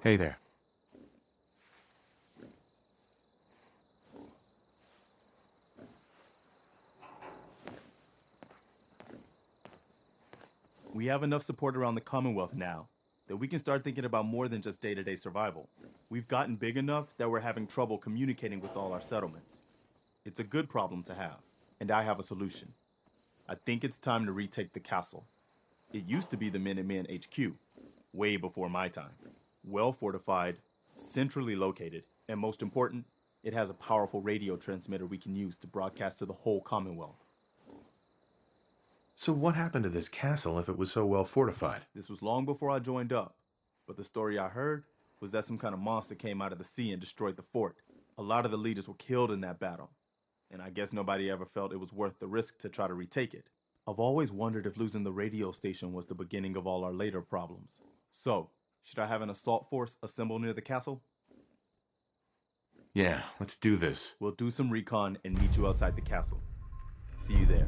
Hey there. We have enough support around the Commonwealth now that we can start thinking about more than just day-to-day survival. We've gotten big enough that we're having trouble communicating with all our settlements. It's a good problem to have, and I have a solution. I think it's time to retake the castle. It used to be the Minutemen HQ, way before my time. Well fortified, centrally located, and most important, it has a powerful radio transmitter we can use to broadcast to the whole Commonwealth. So what happened to this castle if it was so well fortified? This was long before I joined up, but the story I heard was that some kind of monster came out of the sea and destroyed the fort. A lot of the leaders were killed in that battle, and I guess nobody ever felt it was worth the risk to try to retake it. I've always wondered if losing the radio station was the beginning of all our later problems. So, should I have an assault force assemble near the castle? Yeah, let's do this. We'll do some recon and meet you outside the castle. See you there.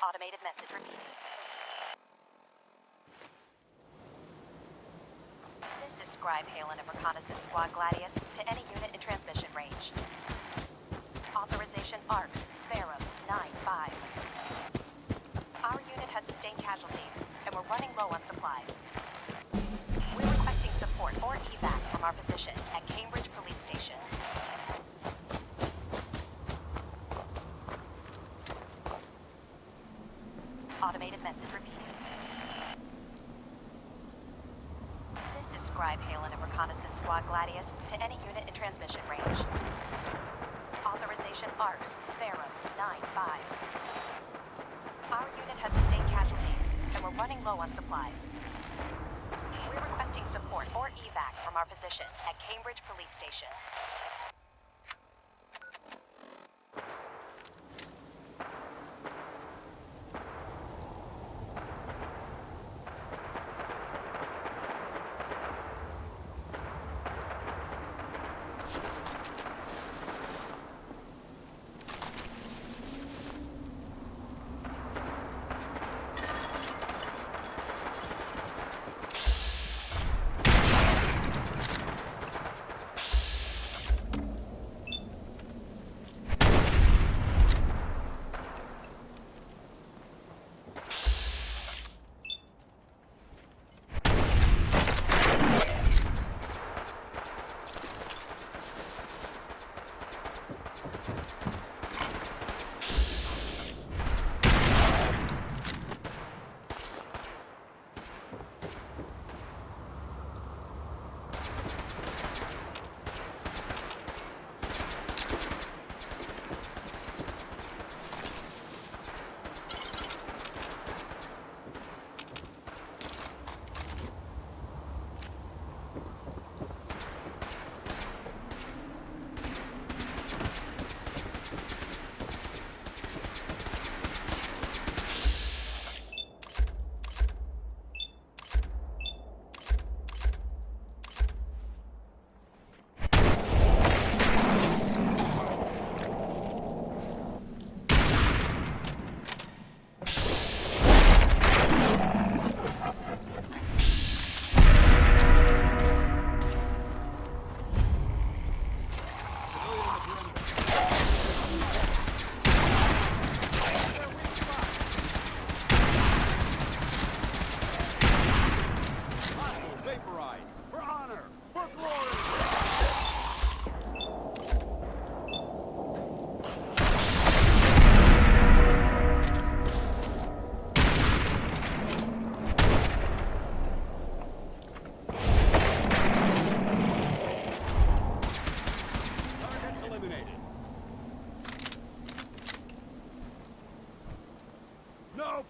Automated message repeated. This is Scribe Halen of Reconnaissance Squad Gladius to any unit in transmission range. Authorization ARCS, Verum, 9-5. Our unit has sustained casualties, and we're running low on supplies. We're requesting support or evac from our position at Cambridge Police Station. Automated message repeated. This is Scribe Halen of Reconnaissance Squad Gladius to any unit in transmission range. Authorization ARCS, Verum, 9-5. Our unit has sustained casualties, and we're running low on supplies. We're requesting support or evac from our position at Cambridge Police Station.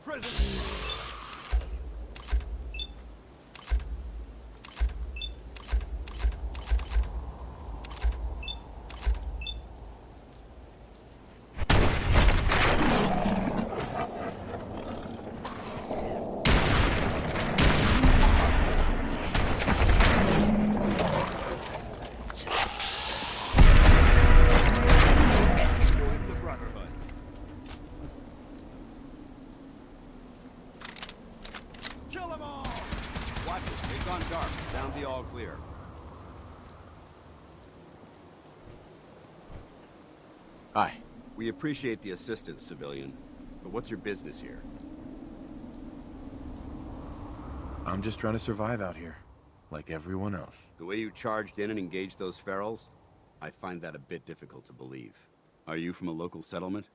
prison! Join the Brotherhood. Kill them all! Watch it. They've gone dark. Sound the all clear. Aye. We appreciate the assistance, civilian. But what's your business here? I'm just trying to survive out here, like everyone else. The way you charged in and engaged those ferals? I find that a bit difficult to believe. Are you from a local settlement?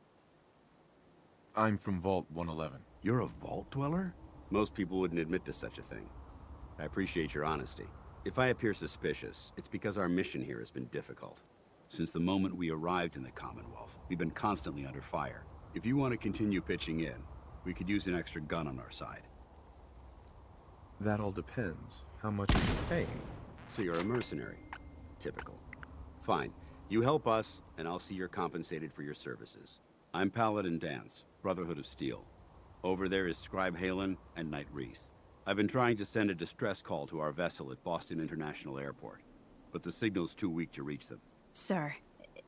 I'm from Vault 111. You're a vault dweller? Most people wouldn't admit to such a thing. I appreciate your honesty. If I appear suspicious, it's because our mission here has been difficult. Since the moment we arrived in the Commonwealth, we've been constantly under fire. If you want to continue pitching in, we could use an extra gun on our side. That all depends. How much are you paying? So you're a mercenary. Typical. Fine. You help us, and I'll see you're compensated for your services. I'm Paladin Dance, Brotherhood of Steel. Over there is Scribe Halen and Knight Reese. I've been trying to send a distress call to our vessel at Boston International Airport, but the signal's too weak to reach them. Sir,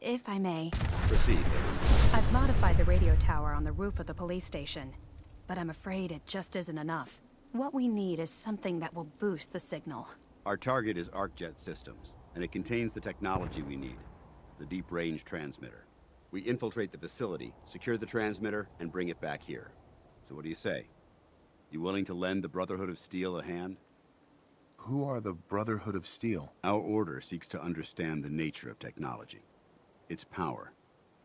if I may, Proceed, Halen. I've modified the radio tower on the roof of the police station, but I'm afraid it just isn't enough. What we need is something that will boost the signal. Our target is ArcJet Systems, and it contains the technology we need, the deep-range transmitter. We infiltrate the facility, secure the transmitter, and bring it back here. So what do you say? You willing to lend the Brotherhood of Steel a hand? Who are the Brotherhood of Steel? Our order seeks to understand the nature of technology, its power,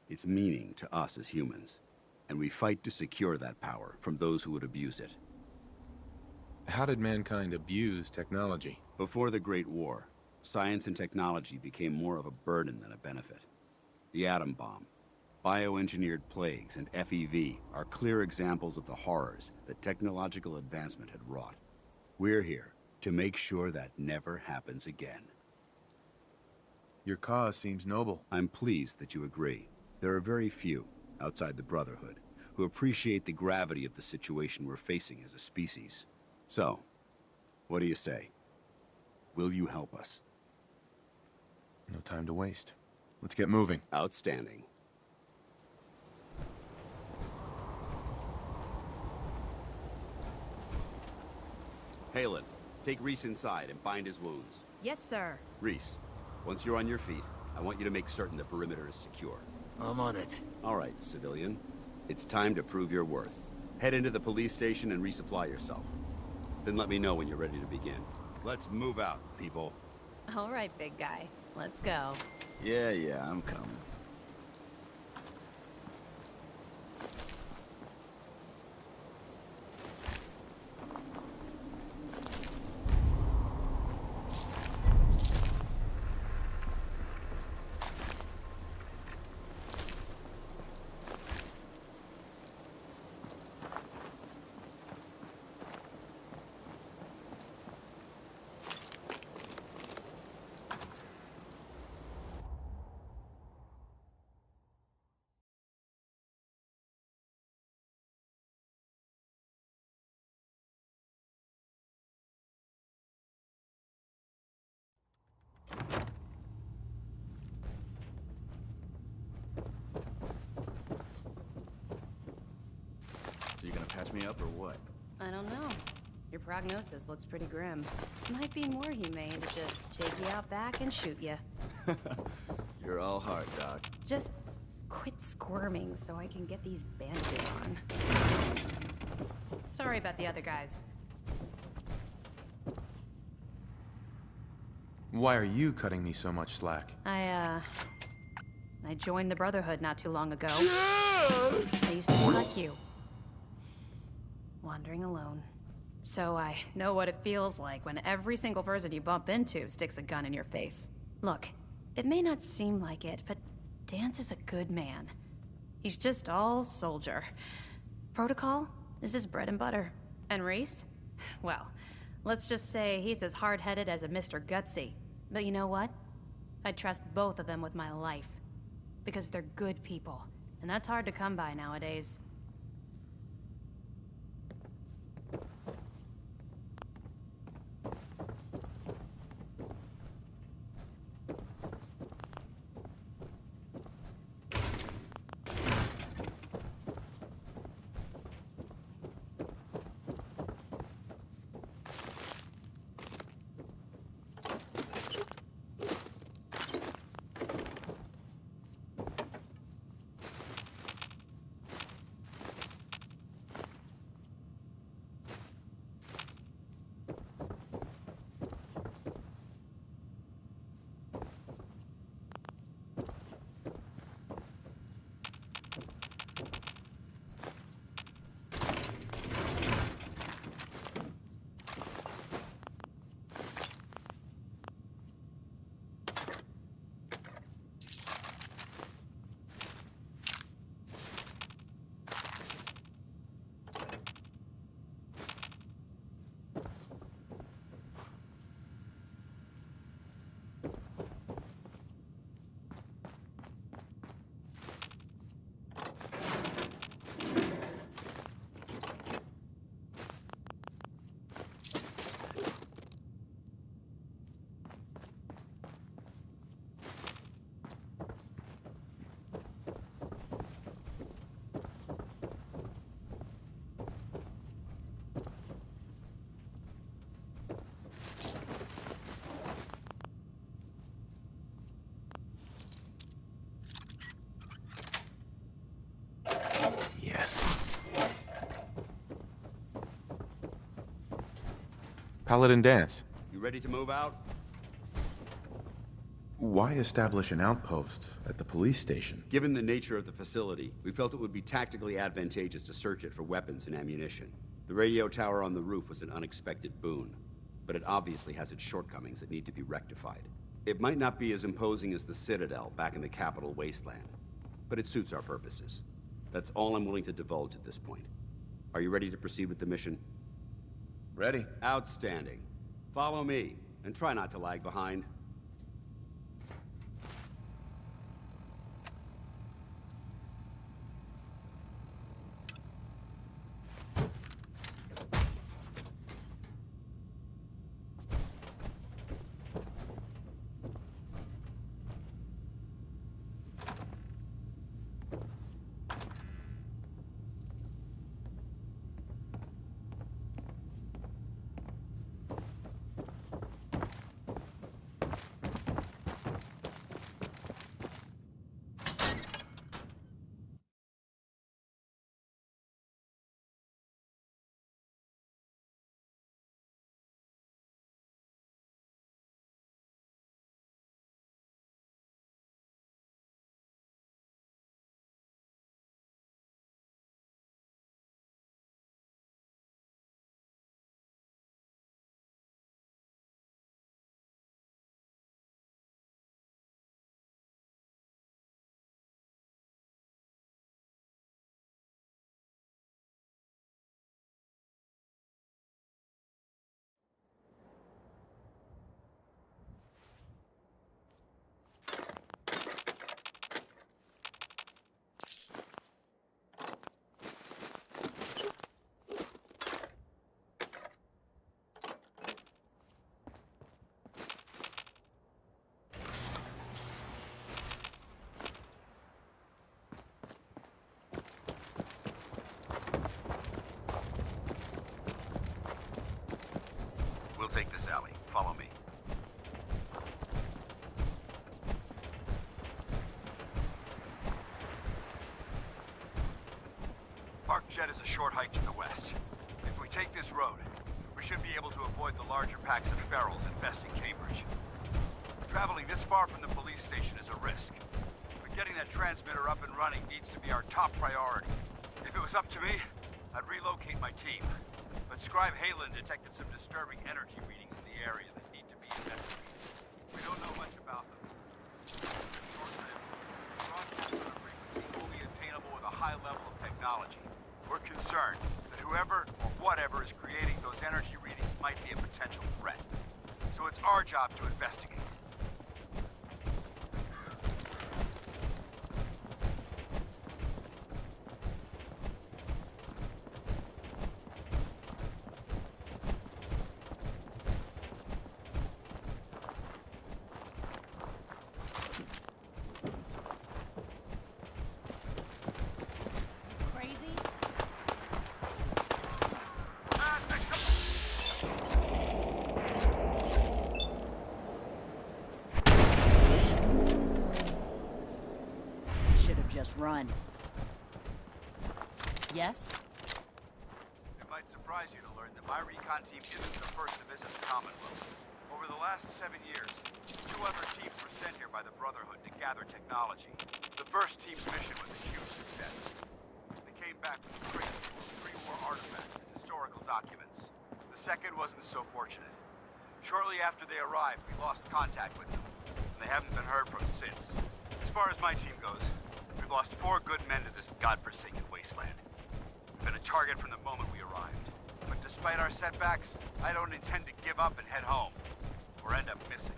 its meaning to us as humans, and we fight to secure that power from those who would abuse it. How did mankind abuse technology? Before the Great War, science and technology became more of a burden than a benefit. The atom bomb, bioengineered plagues, and FEV are clear examples of the horrors that technological advancement had wrought. We're here to make sure that never happens again. Your cause seems noble. I'm pleased that you agree. There are very few, outside the Brotherhood, who appreciate the gravity of the situation we're facing as a species. So, what do you say? Will you help us? No time to waste. Let's get moving. Outstanding. Halen, take Reese inside and bind his wounds. Yes, sir. Reese, once you're on your feet, I want you to make certain the perimeter is secure. I'm on it. All right, civilian. It's time to prove your worth. Head into the police station and resupply yourself. Then let me know when you're ready to begin. Let's move out, people. All right, big guy. Let's go. Yeah, I'm coming. So you gonna patch me up or what? I don't know. Your prognosis looks pretty grim. Might be more humane to just take you out back and shoot you. You're all heart, Doc. Just quit squirming so I can get these bandages on. Sorry about the other guys. Why are you cutting me so much slack? I joined the Brotherhood not too long ago. I used to be like you. Wandering alone. So I know what it feels like when every single person you bump into sticks a gun in your face. Look, it may not seem like it, but Dance is a good man. He's just all soldier. Protocol? This is bread and butter. And Reese? Well, let's just say he's as hard-headed as a Mr. Gutsy. But you know what? I trust both of them with my life. Because they're good people. And that's hard to come by nowadays. Yes. Paladin Dance. You ready to move out? Why establish an outpost at the police station? Given the nature of the facility, we felt it would be tactically advantageous to search it for weapons and ammunition. The radio tower on the roof was an unexpected boon, but it obviously has its shortcomings that need to be rectified. It might not be as imposing as the Citadel back in the capital wasteland, but it suits our purposes. That's all I'm willing to divulge at this point. Are you ready to proceed with the mission? Ready. Outstanding. Follow me, and try not to lag behind. We'll take this alley. Follow me. Arcjet is a short hike to the west. If we take this road, we should be able to avoid the larger packs of ferals infesting Cambridge. Traveling this far from the police station is a risk, but getting that transmitter up and running needs to be our top priority. If it was up to me, I'd relocate my team. But Scribe Halen detected some disturbing energy readings in the area that need to be investigated. We don't know much about them. Short-lived, broadcast on a frequency only attainable with a high level of technology. We're concerned that whoever or whatever is creating those energy readings might be a potential threat. So it's our job to investigate. Just run. Yes? It might surprise you to learn that my recon team isn't the first to visit the Commonwealth. Over the last 7 years, 2 other teams were sent here by the Brotherhood to gather technology. The first team's mission was a huge success. They came back with crates full of pre-war artifacts and historical documents. The second wasn't so fortunate. Shortly after they arrived, we lost contact with them, and they haven't been heard from since. As far as my team goes, we've lost 4 good men to this godforsaken wasteland. We've been a target from the moment we arrived. But despite our setbacks, I don't intend to give up and head home, or end up missing.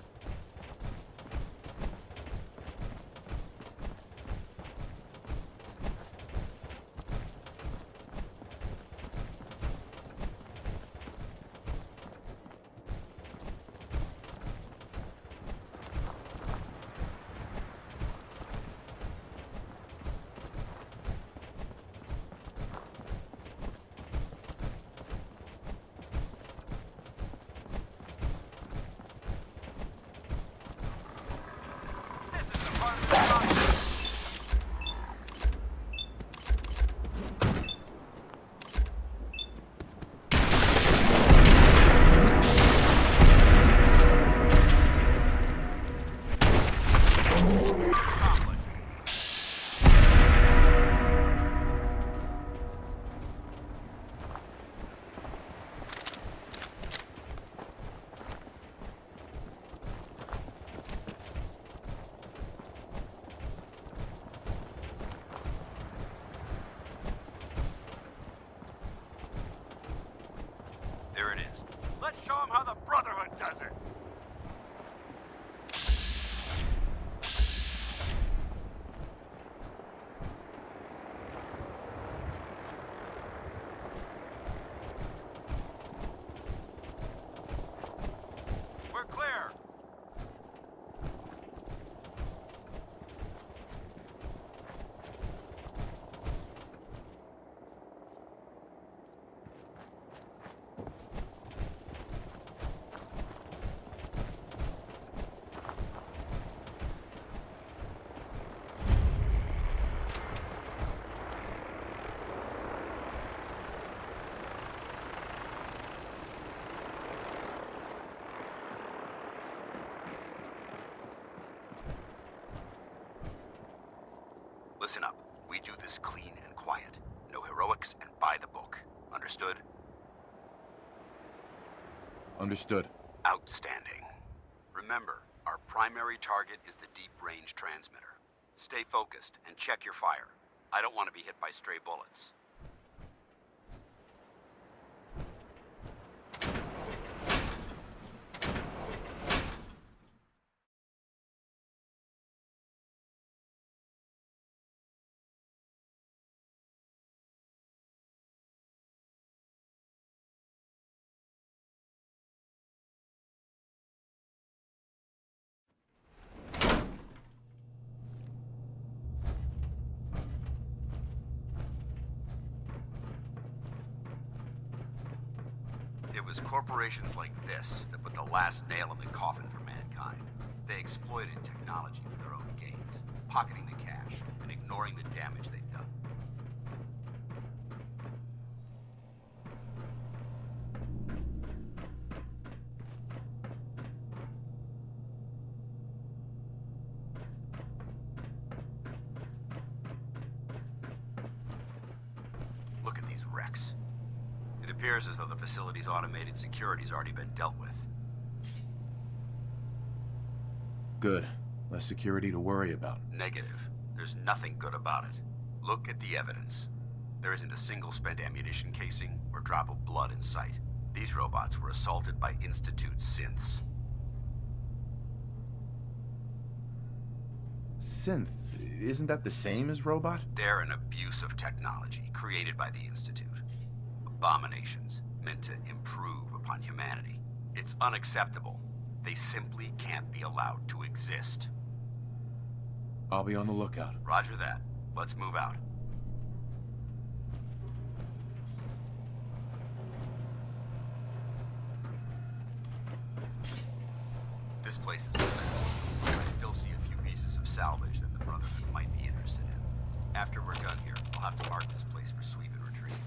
There it is. Let's show them how the Brotherhood does it! We're clear! Listen up. We do this clean and quiet. No heroics and by the book. Understood? Understood. Outstanding. Remember, our primary target is the deep-range transmitter. Stay focused and check your fire. I don't want to be hit by stray bullets. It was corporations like this that put the last nail in the coffin for mankind. They exploited technology for their own gains, pocketing the cash and ignoring the damage they've done. Look at these wrecks. It appears as though the facility's automated security's already been dealt with. Good. Less security to worry about. Negative. There's nothing good about it. Look at the evidence. There isn't a single spent ammunition casing or drop of blood in sight. These robots were assaulted by Institute synths. Synth. Isn't that the same as robot? They're an abuse of technology created by the Institute. Abominations meant to improve upon humanity. It's unacceptable. They simply can't be allowed to exist. I'll be on the lookout. Roger that. Let's move out. This place is a mess. I still see a few pieces of salvage that the Brotherhood might be interested in. After we're done here, I'll have to mark this place for sweep and retrieve.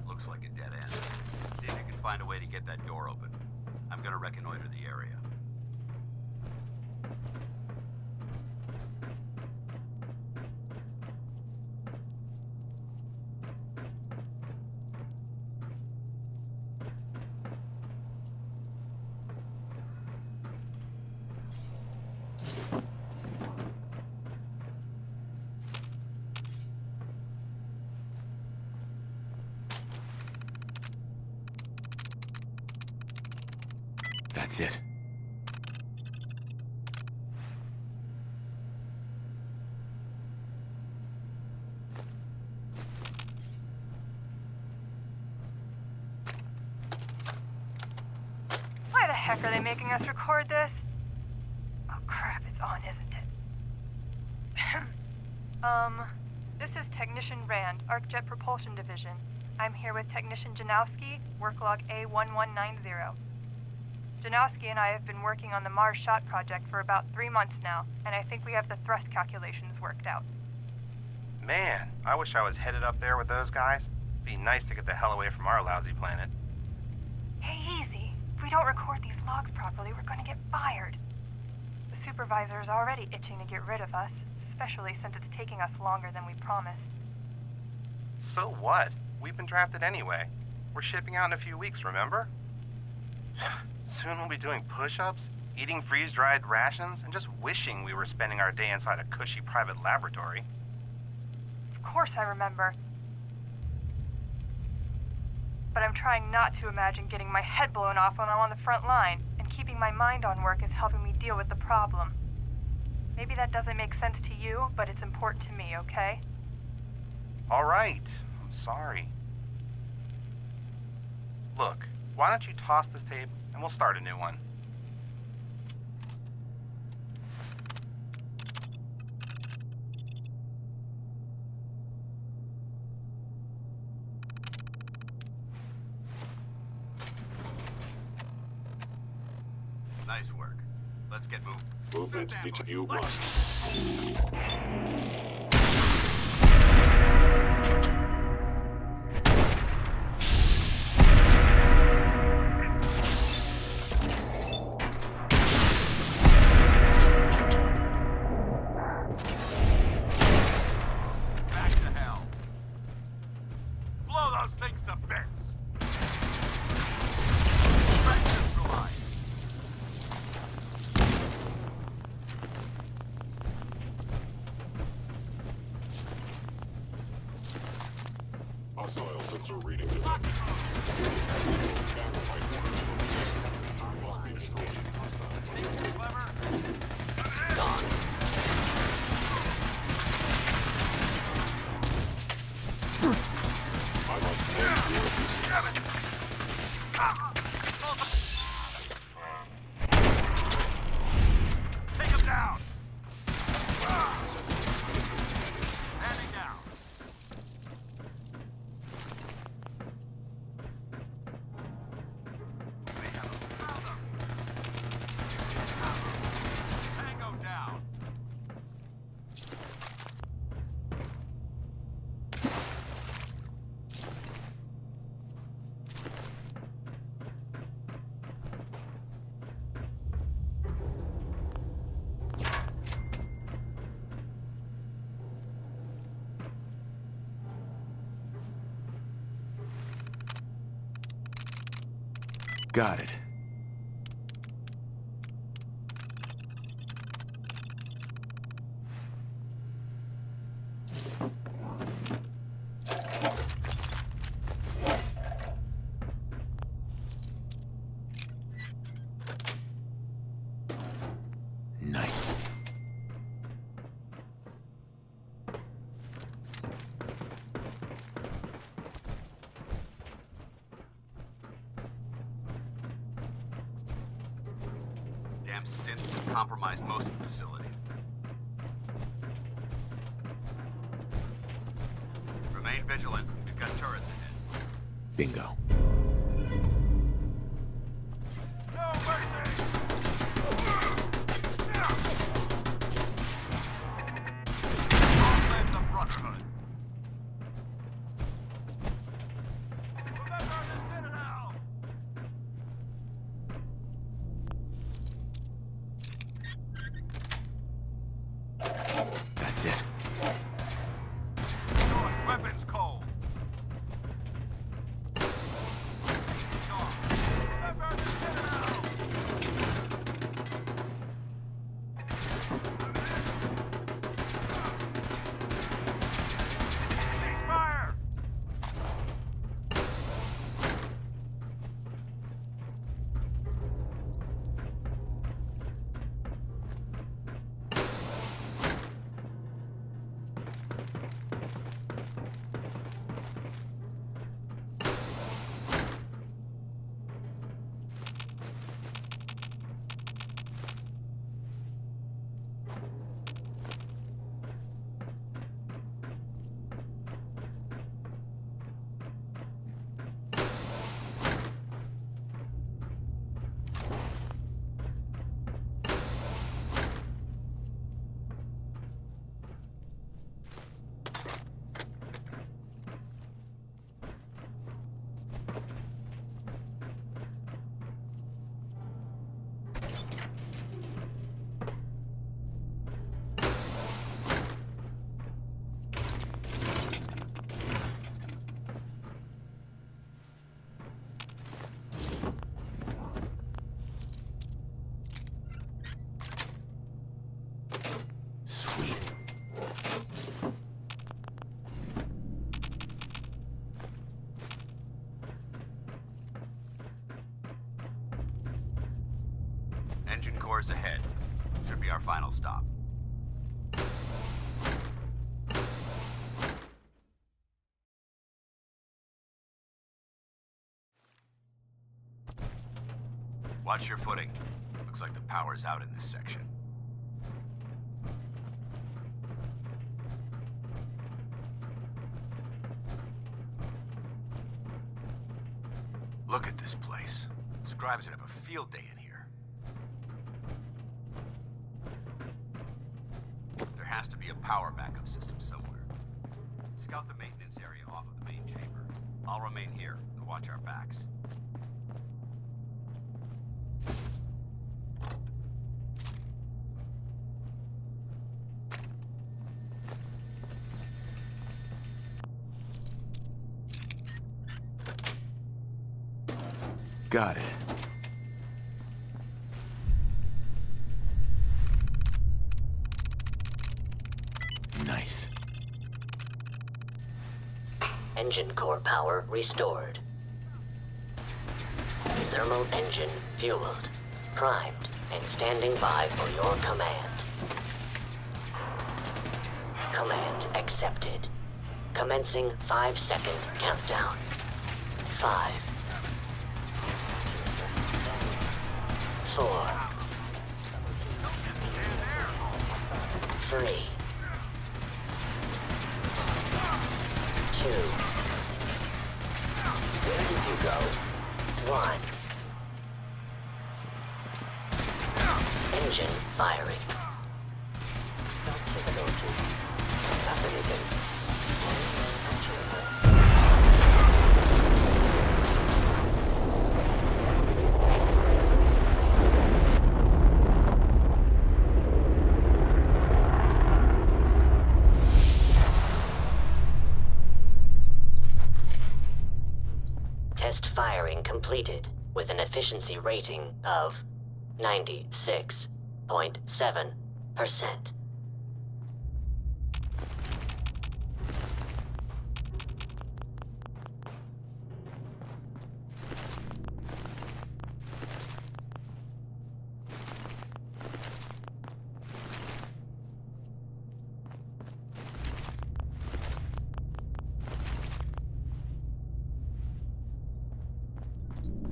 Looks like a dead end. See if you can find a way to get that door open. I'm gonna reconnoiter the area. That's it. Why the heck are they making us record this? Oh crap, it's on, isn't it? This is Technician Rand, ArcJet Propulsion Division. I'm here with Technician Janowski, work log A1190. Janowski and I have been working on the Mars Shot project for about 3 months now, and I think we have the thrust calculations worked out. Man, I wish I was headed up there with those guys. Be nice to get the hell away from our lousy planet. Hey, easy. If we don't record these logs properly, we're gonna get fired. The supervisor is already itching to get rid of us, especially since it's taking us longer than we promised. So what? We've been drafted anyway. We're shipping out in a few weeks, remember? Soon we'll be doing push-ups, eating freeze-dried rations, and just wishing we were spending our day inside a cushy private laboratory. Of course I remember. But I'm trying not to imagine getting my head blown off when I'm on the front line, and keeping my mind on work is helping me deal with the problem. Maybe that doesn't make sense to you, but it's important to me, okay? All right, I'm sorry. Look, why don't you toss this tape and we'll start a new one. Nice work. Let's get moving. Movement you must. Back to hell. Blow those things to bits. Back to the line. Got it. Nice. Damn synths have compromised most of the facility. Remain vigilant. We've got turrets ahead. Bingo. No mercy! Long live the Brotherhood! Remember the Citadel! That's it. North, weapons cold! North, remember the Citadel! Ceasefire! Sweet. Engine cores ahead. Should be our final stop. Watch your footing. Looks like the power's out in this section. Look at this place. Scribes would have a field day in here. There has to be a power backup system somewhere. Scout the maintenance area off of the main chamber. I'll remain here and watch our backs. Got it. Nice. Engine core power restored. Thermal engine fueled, primed, and standing by for your command. Command accepted. Commencing 5-second countdown. 5, 4, 3, 2, ready to go. 1. Engine firing. Stop capability. Fascinating. Test firing completed. with an efficiency rating of 96.7%.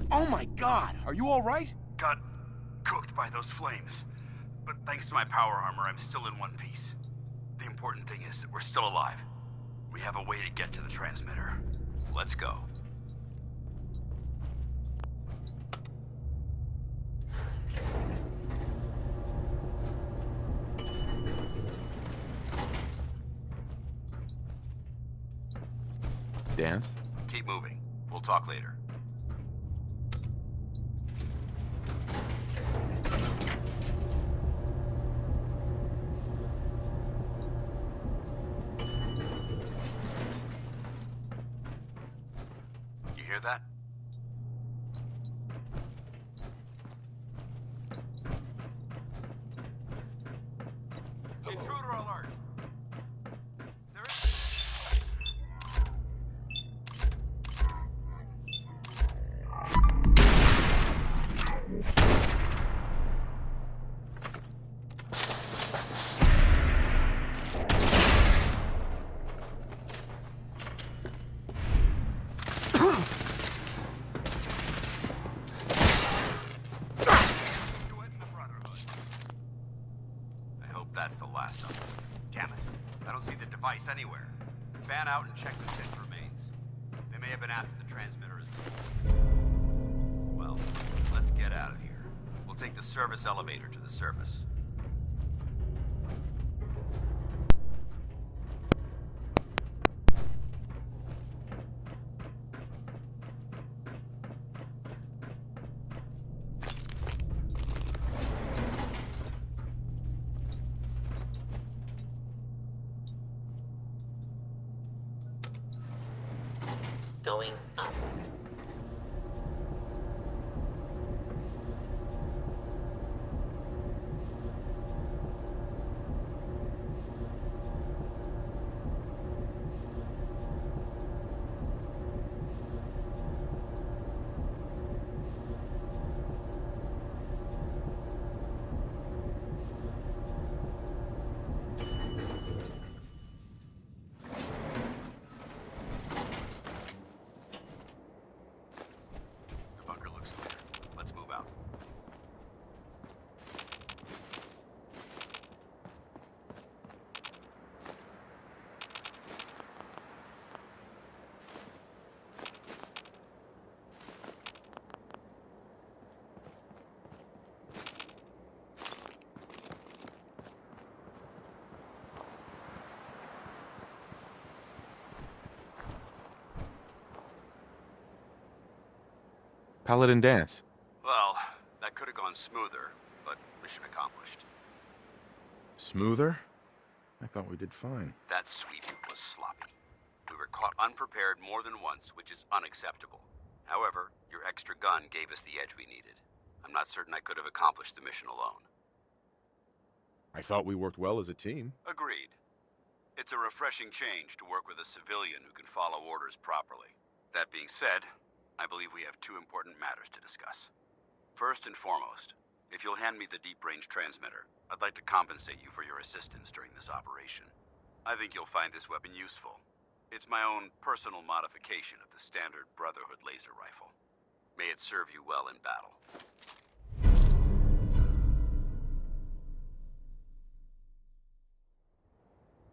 Oh my god, are you alright? Got cooked by those flames. But thanks to my power armor, I'm still in one piece. The important thing is that we're still alive. We have a way to get to the transmitter. Let's go. Dance? Keep moving. We'll talk later. You hear that? Intruder alert! There is... That's the last of them. Damn it. I don't see the device anywhere. Fan out and check the set remains. They may have been after the transmitter as well. Well, let's get out of here. We'll take the service elevator to the surface. Going up. Paladin Dance. Well, that could have gone smoother, but mission accomplished. Smoother? I thought we did fine. That sweep was sloppy. We were caught unprepared more than once, which is unacceptable. However, your extra gun gave us the edge we needed. I'm not certain I could have accomplished the mission alone. I thought we worked well as a team. Agreed. It's a refreshing change to work with a civilian who can follow orders properly. That being said, I believe we have two important matters to discuss. First and foremost, if you'll hand me the deep-range transmitter, I'd like to compensate you for your assistance during this operation. I think you'll find this weapon useful. It's my own personal modification of the standard Brotherhood laser rifle. May it serve you well in battle.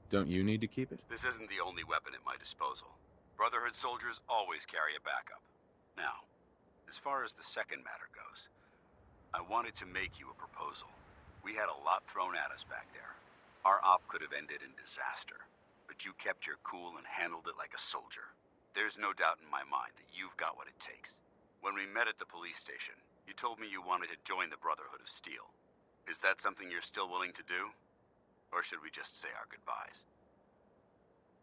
Don't you need to keep it? This isn't the only weapon at my disposal. Brotherhood soldiers always carry a backup. Now, as far as the second matter goes, I wanted to make you a proposal. We had a lot thrown at us back there. Our op could have ended in disaster, but you kept your cool and handled it like a soldier. There's no doubt in my mind that you've got what it takes. When we met at the police station, you told me you wanted to join the Brotherhood of Steel. Is that something you're still willing to do? Or should we just say our goodbyes?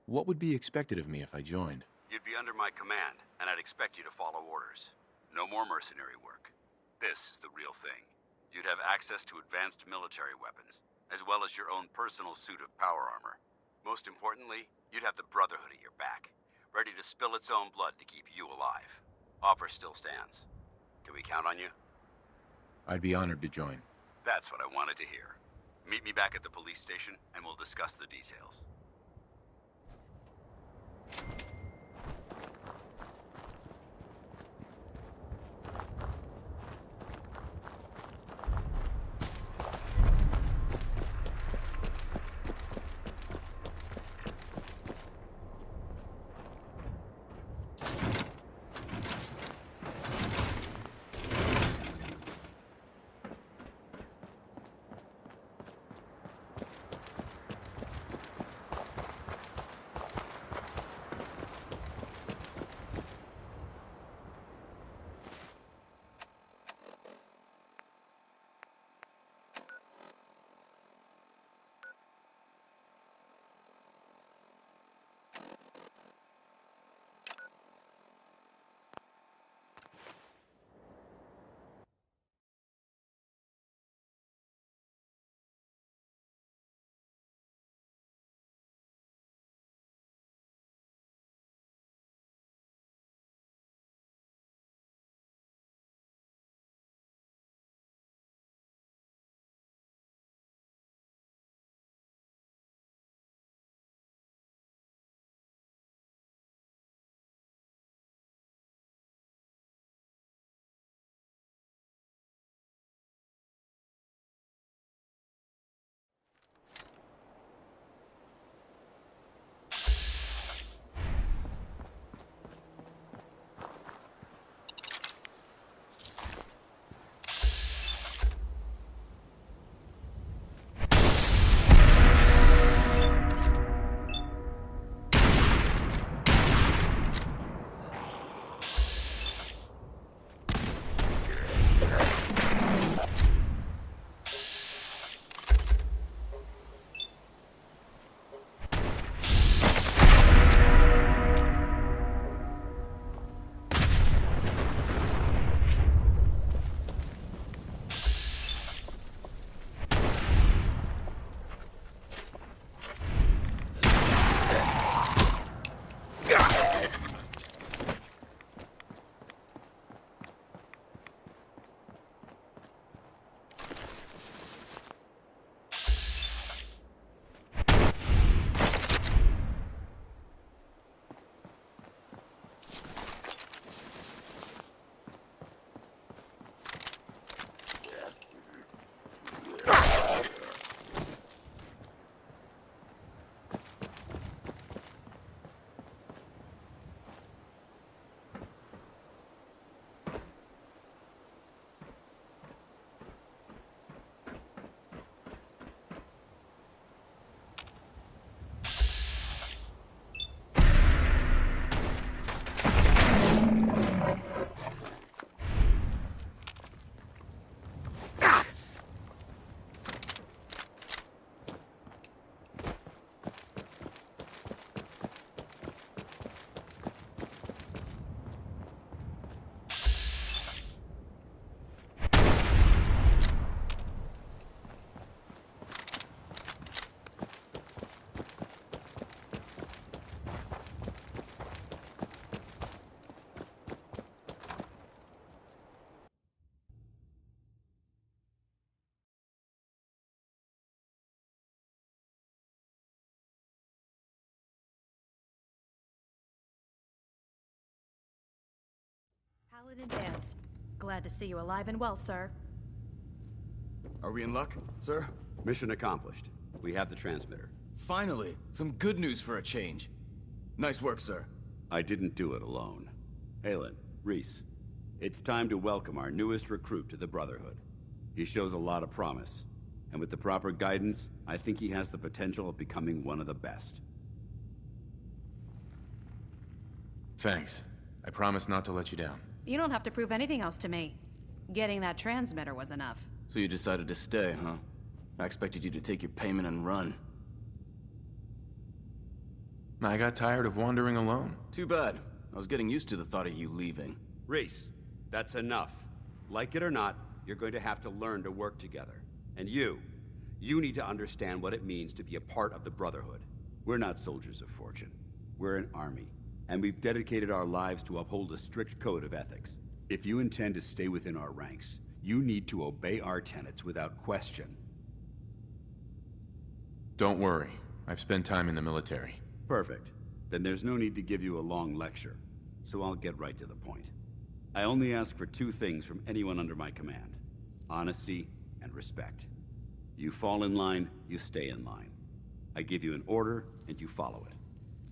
What would be expected of me if I joined? You'd be under my command, and I'd expect you to follow orders. No more mercenary work. This is the real thing. You'd have access to advanced military weapons, as well as your own personal suit of power armor. Most importantly, you'd have the Brotherhood at your back, ready to spill its own blood to keep you alive. Offer still stands. Can we count on you? I'd be honored to join. That's what I wanted to hear. Meet me back at the police station, and we'll discuss the details. Paladin Dance. Glad to see you alive and well, sir. Are we in luck, sir? Mission accomplished. We have the transmitter. Finally, some good news for a change. Nice work, sir. I didn't do it alone. Halen, Reese, it's time to welcome our newest recruit to the Brotherhood. He shows a lot of promise, and with the proper guidance, I think he has the potential of becoming one of the best. Thanks. I promise not to let you down. You don't have to prove anything else to me. Getting that transmitter was enough. So you decided to stay, huh? I expected you to take your payment and run. I got tired of wandering alone. Too bad. I was getting used to the thought of you leaving. Reese, That's enough. Like it or not, you're going to have to learn to work together. And you need to understand what it means to be a part of the Brotherhood. We're not soldiers of fortune. We're an army, and we've dedicated our lives to uphold a strict code of ethics. If you intend to stay within our ranks, you need to obey our tenets without question. Don't worry. I've spent time in the military. Perfect. Then there's no need to give you a long lecture, so I'll get right to the point. I only ask for two things from anyone under my command: honesty and respect. You fall in line, you stay in line. I give you an order, and you follow it.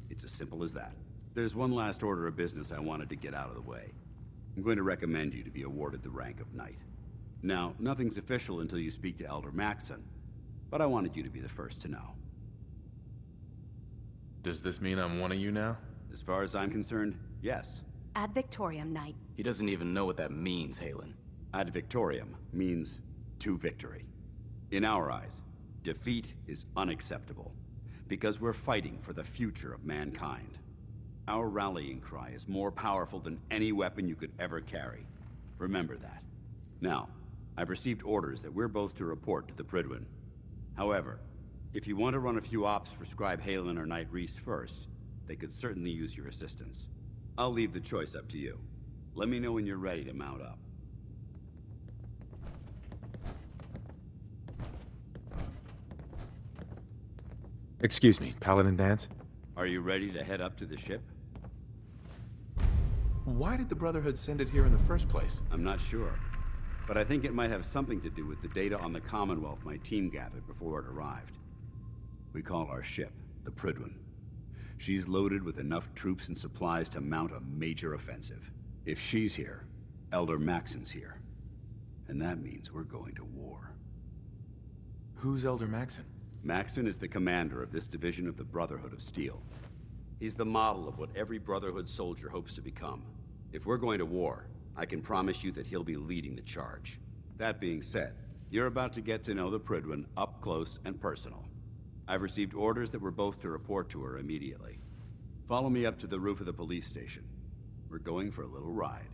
It's as simple as that. There's one last order of business I wanted to get out of the way. I'm going to recommend you to be awarded the rank of Knight. Now, nothing's official until you speak to Elder Maxson, but I wanted you to be the first to know. Does this mean I'm one of you now? As far as I'm concerned, yes. Ad Victoriam, Knight. He doesn't even know what that means, Halen. Ad Victoriam means to victory. In our eyes, defeat is unacceptable, because we're fighting for the future of mankind. Our rallying cry is more powerful than any weapon you could ever carry. Remember that. Now, I've received orders that we're both to report to the Prydwen. However, if you want to run a few ops for Scribe Halen or Knight Reese first, they could certainly use your assistance. I'll leave the choice up to you. Let me know when you're ready to mount up. Excuse me, Paladin Dance? Are you ready to head up to the ship? Why did the Brotherhood send it here in the first place? I'm not sure, but I think it might have something to do with the data on the Commonwealth my team gathered before it arrived. We call our ship the Prydwen. She's loaded with enough troops and supplies to mount a major offensive. If she's here, Elder Maxson's here. And that means we're going to war. Who's Elder Maxson? Maxson is the commander of this division of the Brotherhood of Steel. He's the model of what every Brotherhood soldier hopes to become. If we're going to war, I can promise you that he'll be leading the charge. That being said, you're about to get to know the Prydwen up close and personal. I've received orders that we're both to report to her immediately. Follow me up to the roof of the police station. We're going for a little ride.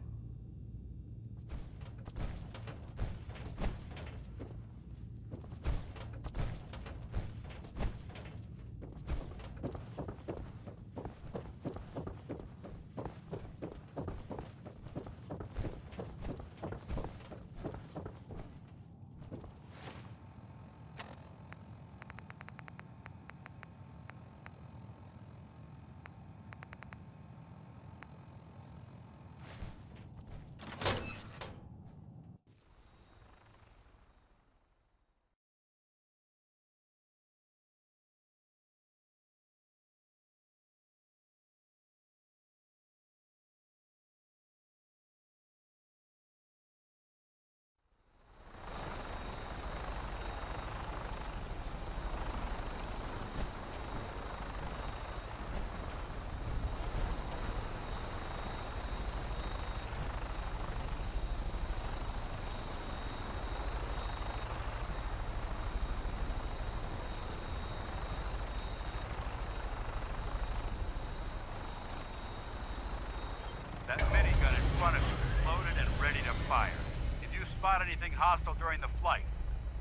That minigun in front of you is loaded and ready to fire. If you spot anything hostile during the flight,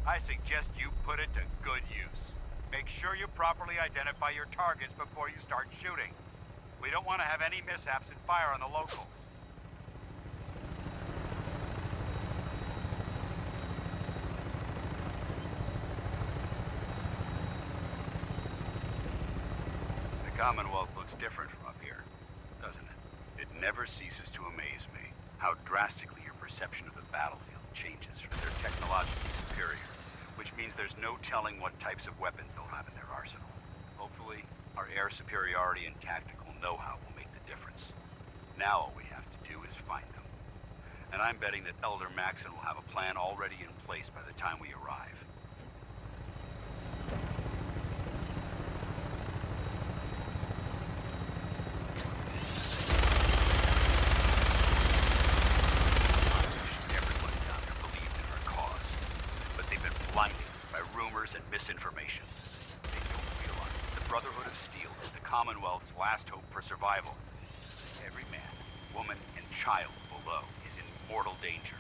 I suggest you put it to good use. Make sure you properly identify your targets before you start shooting. We don't want to have any mishaps and fire on the locals. The Commonwealth looks different from up here, doesn't it? It never ceases to amaze me how drastically your perception of the battlefield changes when they're technologically superior, which means there's no telling what types of weapons they'll have in their arsenal. Hopefully, our air superiority and tactical know-how will make the difference. Now all we have to do is find them. And I'm betting that Elder Maxson will have a plan already in place by the time we arrive. Blinded by rumors and misinformation. They don't realize the Brotherhood of Steel is the Commonwealth's last hope for survival. Every man, woman, and child below is in mortal danger.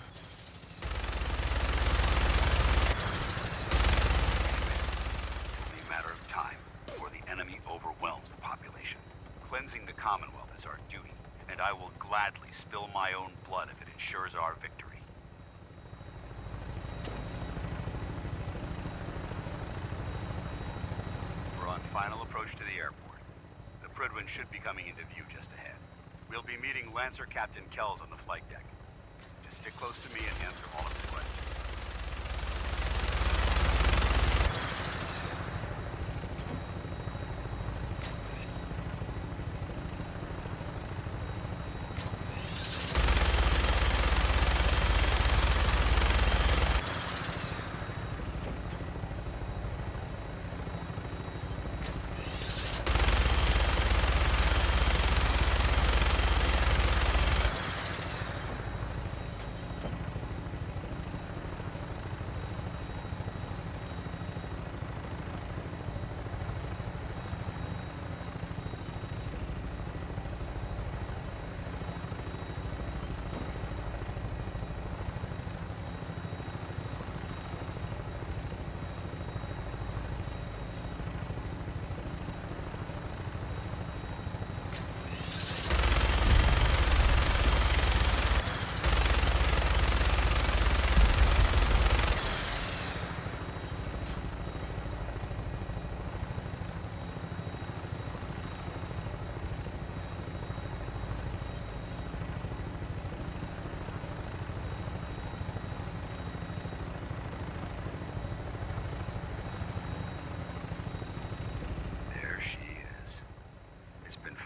It'll be a matter of time before the enemy overwhelms the population. Cleansing the Commonwealth is our duty, and I will gladly spill my own blood if it ensures our victory. We're on final approach to the airport. The Prydwen should be coming into view just ahead. We'll be meeting Lancer Captain Kells on the flight deck. Just stick close to me and answer all of his questions.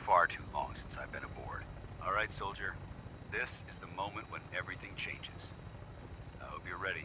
Far too long since I've been aboard. All right, soldier. This is the moment when everything changes. I hope you're ready.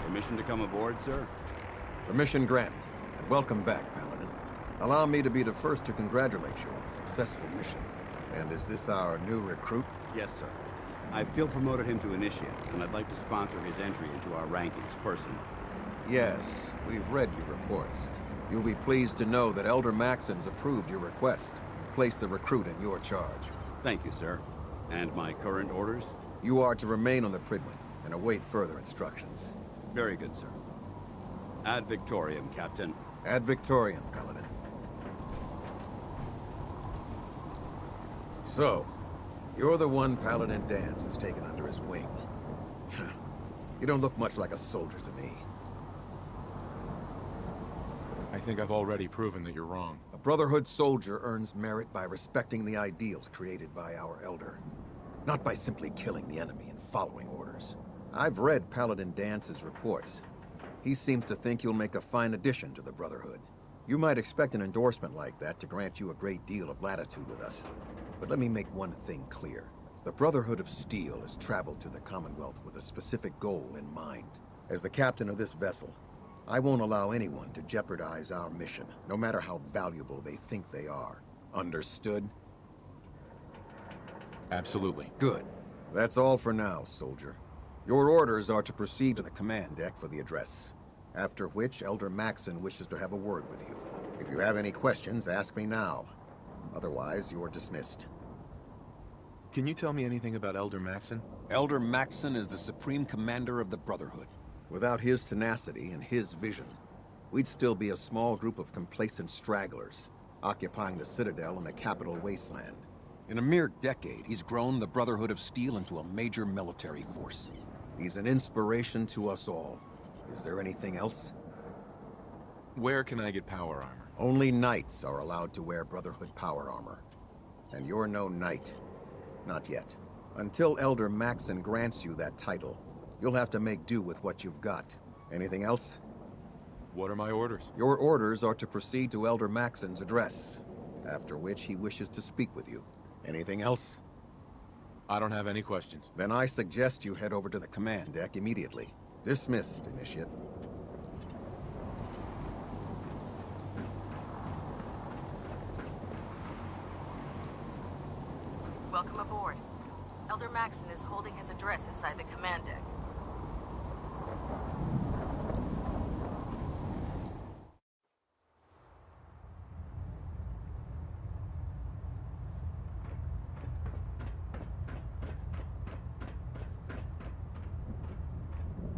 Permission to come aboard, sir? Permission granted, and welcome back, Paladin. Allow me to be the first to congratulate you on a successful mission. And is this our new recruit? Yes, sir. I feel promoted him to initiate, and I'd like to sponsor his entry into our rankings personally. Yes, we've read your reports. You'll be pleased to know that Elder Maxon's approved your request. Place the recruit in your charge. Thank you, sir. And my current orders? You are to remain on the Prydwen and await further instructions. Very good, sir. Ad Victoriam, Captain. Ad Victoriam, Paladin. So, you're the one Paladin Danse has taken under his wing. You don't look much like a soldier to me. I think I've already proven that you're wrong. A Brotherhood soldier earns merit by respecting the ideals created by our Elder, not by simply killing the enemy and following orders. I've read Paladin Dance's reports. He seems to think you'll make a fine addition to the Brotherhood. You might expect an endorsement like that to grant you a great deal of latitude with us. But let me make one thing clear. The Brotherhood of Steel has traveled to the Commonwealth with a specific goal in mind. As the captain of this vessel, I won't allow anyone to jeopardize our mission, no matter how valuable they think they are. Understood? Absolutely. Good. That's all for now, soldier. Your orders are to proceed to the command deck for the address, after which Elder Maxon wishes to have a word with you. If you have any questions, ask me now. Otherwise, you're dismissed. Can you tell me anything about Elder Maxon? Elder Maxon is the Supreme Commander of the Brotherhood. Without his tenacity and his vision, we'd still be a small group of complacent stragglers, occupying the Citadel and the capital wasteland. In a mere decade, he's grown the Brotherhood of Steel into a major military force. He's an inspiration to us all. Is there anything else? Where can I get power armor? Only knights are allowed to wear Brotherhood power armor. And you're no knight. Not yet. Until Elder Maxon grants you that title, you'll have to make do with what you've got. Anything else? What are my orders? Your orders are to proceed to Elder Maxon's address, after which he wishes to speak with you. Anything else? I don't have any questions. Then I suggest you head over to the command deck immediately. Dismissed, Initiate. Welcome aboard. Elder Maxon is holding his address inside the command deck.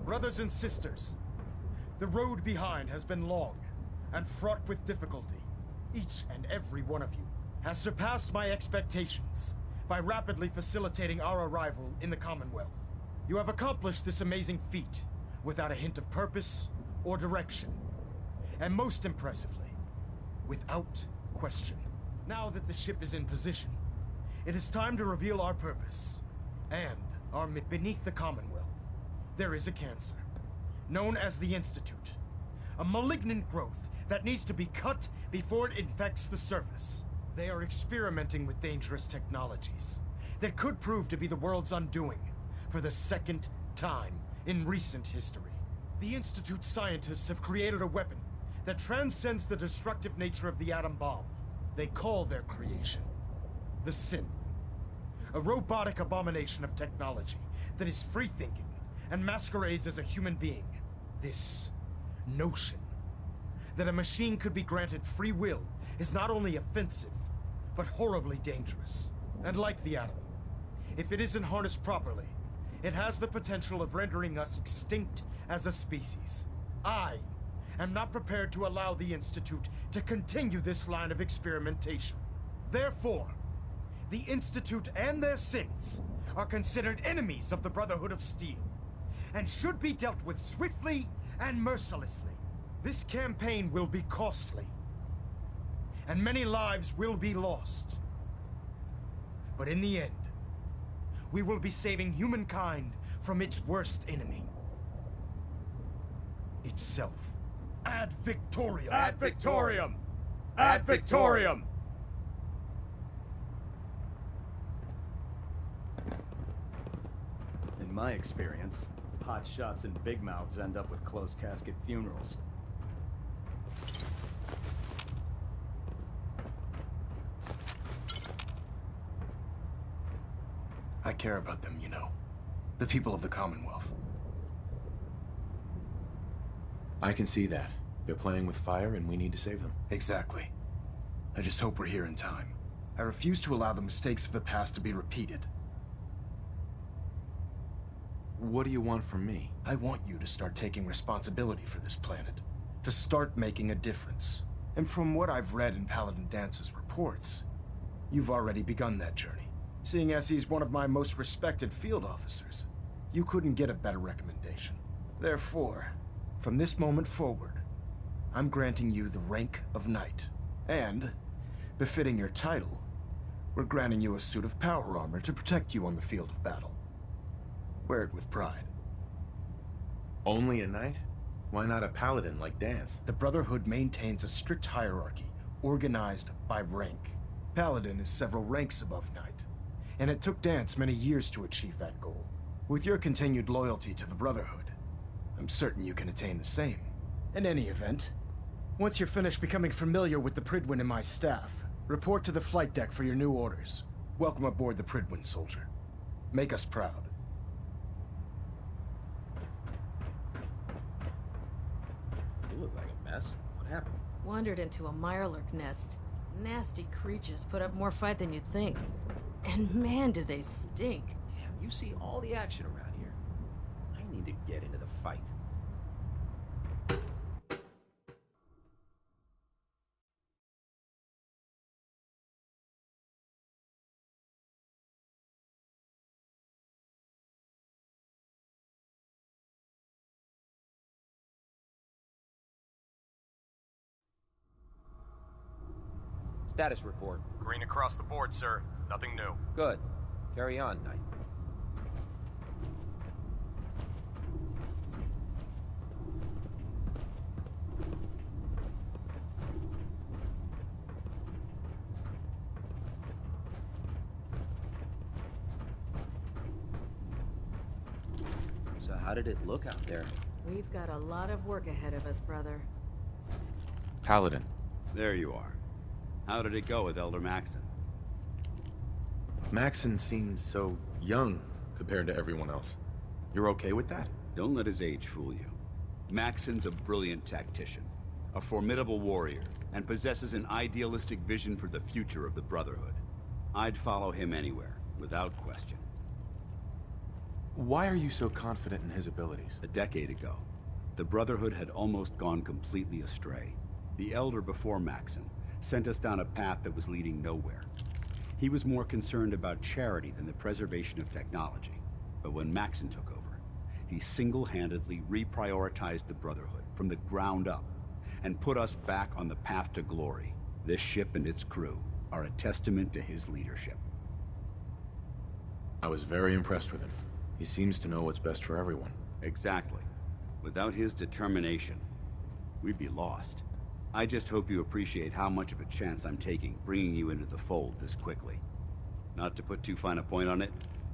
Brothers and sisters, the road behind has been long and fraught with difficulty. Each and every one of you has surpassed my expectations by rapidly facilitating our arrival in the Commonwealth. You have accomplished this amazing feat without a hint of purpose or direction, and most impressively, without question. Now that the ship is in position, it is time to reveal our purpose and our beneath the Commonwealth. There is a cancer, known as the Institute. A malignant growth that needs to be cut before it infects the surface. They are experimenting with dangerous technologies that could prove to be the world's undoing for the second time in recent history. The Institute's scientists have created a weapon that transcends the destructive nature of the atom bomb. They call their creation the Synth, a robotic abomination of technology that is free-thinking and masquerades as a human being. This notion that a machine could be granted free will is not only offensive, but horribly dangerous. And like the atom, if it isn't harnessed properly, it has the potential of rendering us extinct as a species. I am not prepared to allow the Institute to continue this line of experimentation. Therefore, the Institute and their synths are considered enemies of the Brotherhood of Steel, and should be dealt with swiftly and mercilessly. This campaign will be costly, and many lives will be lost. But in the end, we will be saving humankind from its worst enemy. Itself. Ad Victoriam! Ad Victoriam! Ad Victoriam! In my experience, hot shots and big mouths end up with closed casket funerals. I care about them, you know. The people of the Commonwealth. I can see that. They're playing with fire and we need to save them. Exactly. I just hope we're here in time. I refuse to allow the mistakes of the past to be repeated. What do you want from me? I want you to start taking responsibility for this planet. To start making a difference. And from what I've read in Paladin Dance's reports, you've already begun that journey. Seeing as he's one of my most respected field officers, you couldn't get a better recommendation. Therefore, from this moment forward, I'm granting you the rank of Knight. And, befitting your title, we're granting you a suit of power armor to protect you on the field of battle. Wear it with pride. Only a knight? Why not a paladin like Dance? The Brotherhood maintains a strict hierarchy, organized by rank. Paladin is several ranks above Knight, and it took Dance many years to achieve that goal. With your continued loyalty to the Brotherhood, I'm certain you can attain the same. In any event, once you're finished becoming familiar with the Prydwen and my staff, report to the flight deck for your new orders. Welcome aboard the Prydwen, soldier. Make us proud. You look like a mess. What happened? Wandered into a Mirelurk nest. Nasty creatures put up more fight than you'd think. And man, do they stink. Damn, you see all the action around here. I need to get into the fight. Status report. Green across the board, sir. Nothing new. Good. Carry on, Knight. So how did it look out there? We've got a lot of work ahead of us, brother. Paladin. There you are. How did it go with Elder Maxon? Maxon seems so young compared to everyone else. You're okay with that? Don't let his age fool you. Maxon's a brilliant tactician, a formidable warrior, and possesses an idealistic vision for the future of the Brotherhood. I'd follow him anywhere, without question. Why are you so confident in his abilities? A decade ago, the Brotherhood had almost gone completely astray. The Elder before Maxon sent us down a path that was leading nowhere. He was more concerned about charity than the preservation of technology. But when Maxon took over, he single-handedly reprioritized the Brotherhood from the ground up and put us back on the path to glory. This ship and its crew are a testament to his leadership. I was very impressed with him. He seems to know what's best for everyone. Exactly. Without his determination, we'd be lost. I just hope you appreciate how much of a chance I'm taking bringing you into the fold this quickly. Not to put too fine a point on it,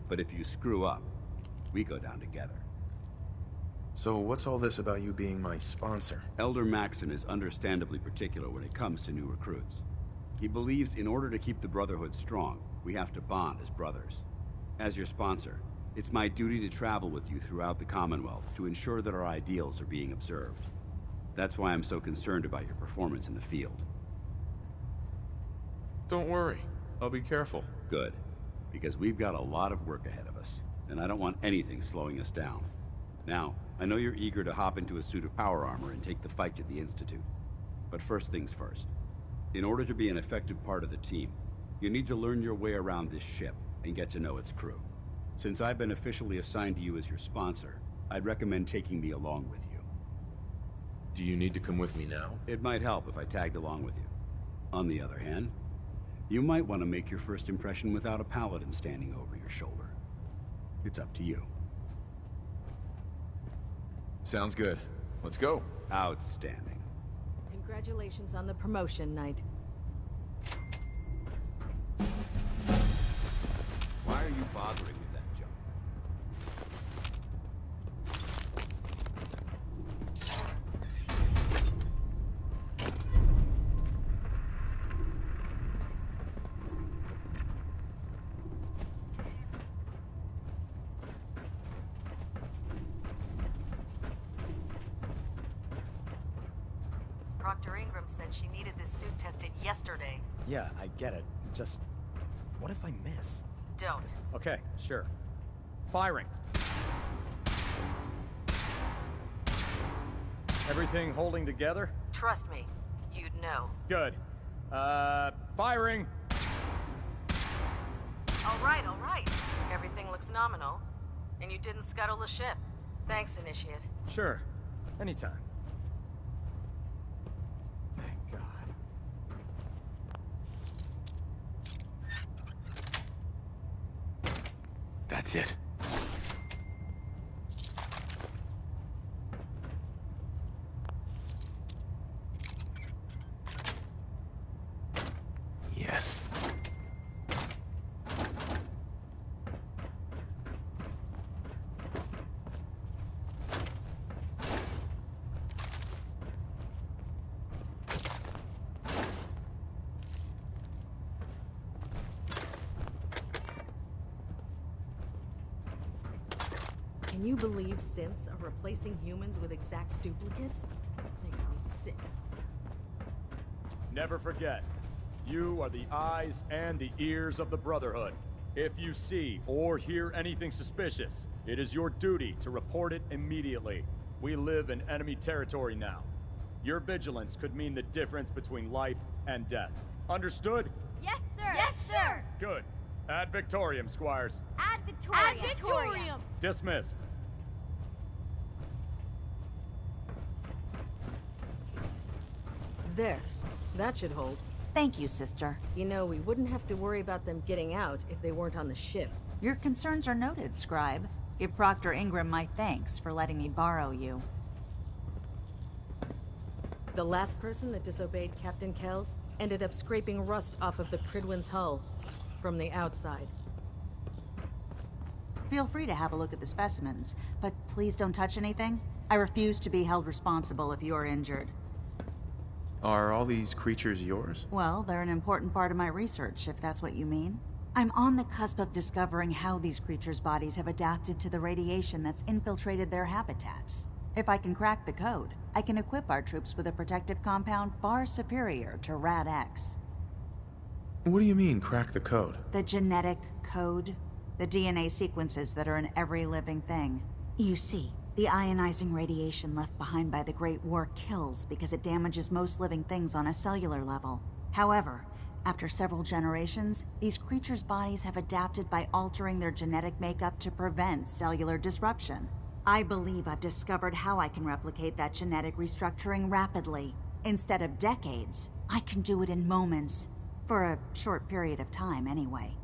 but if you screw up, we go down together. So what's all this about you being my sponsor? Elder Maxon is understandably particular when it comes to new recruits. He believes in order to keep the Brotherhood strong, we have to bond as brothers. As your sponsor, it's my duty to travel with you throughout the Commonwealth to ensure that our ideals are being observed. That's why I'm so concerned about your performance in the field. Don't worry. I'll be careful. Good. Because we've got a lot of work ahead of us, and I don't want anything slowing us down. Now, I know you're eager to hop into a suit of power armor and take the fight to the Institute. But first things first. In order to be an effective part of the team, you need to learn your way around this ship and get to know its crew. Since I've been officially assigned to you as your sponsor, I'd recommend taking me along with you. Do you need to come with me now? It might help if I tagged along with you. On the other hand, you might want to make your first impression without a paladin standing over your shoulder. It's up to you. Sounds good. Let's go. Outstanding. Congratulations on the promotion, Knight. Why are you bothering with that junk? Dr. Ingram said she needed this suit tested yesterday. Yeah, I get it. Just, what if I miss? Don't. Okay, sure. Firing. Everything holding together? Trust me, you'd know. Good. Firing! All right. Everything looks nominal. And you didn't scuttle the ship. Thanks, Initiate. Sure. Anytime. Thank God. That's it. Yes. Can you believe synths are replacing humans with exact duplicates? Makes me sick. Never forget, you are the eyes and the ears of the Brotherhood. If you see or hear anything suspicious, it is your duty to report it immediately. We live in enemy territory now. Your vigilance could mean the difference between life and death. Understood? Yes, sir! Yes, sir! Good. Ad Victorium, Squires. Ad Victorium! Ad Victorium! Dismissed. There. That should hold. Thank you, sister. You know, we wouldn't have to worry about them getting out if they weren't on the ship. Your concerns are noted, Scribe. Give Proctor Ingram my thanks for letting me borrow you. The last person that disobeyed Captain Kells ended up scraping rust off of the Prydwen's hull from the outside. Feel free to have a look at the specimens, but please don't touch anything. I refuse to be held responsible if you're injured. Are all these creatures yours? Well, they're an important part of my research, if that's what you mean. I'm on the cusp of discovering how these creatures' bodies have adapted to the radiation that's infiltrated their habitats. If I can crack the code, I can equip our troops with a protective compound far superior to Rad-X. What do you mean, crack the code? The genetic code. The DNA sequences that are in every living thing. You see, the ionizing radiation left behind by the Great War kills because it damages most living things on a cellular level. However, after several generations, these creatures' bodies have adapted by altering their genetic makeup to prevent cellular disruption. I believe I've discovered how I can replicate that genetic restructuring rapidly. Instead of decades, I can do it in moments. For a short period of time, anyway.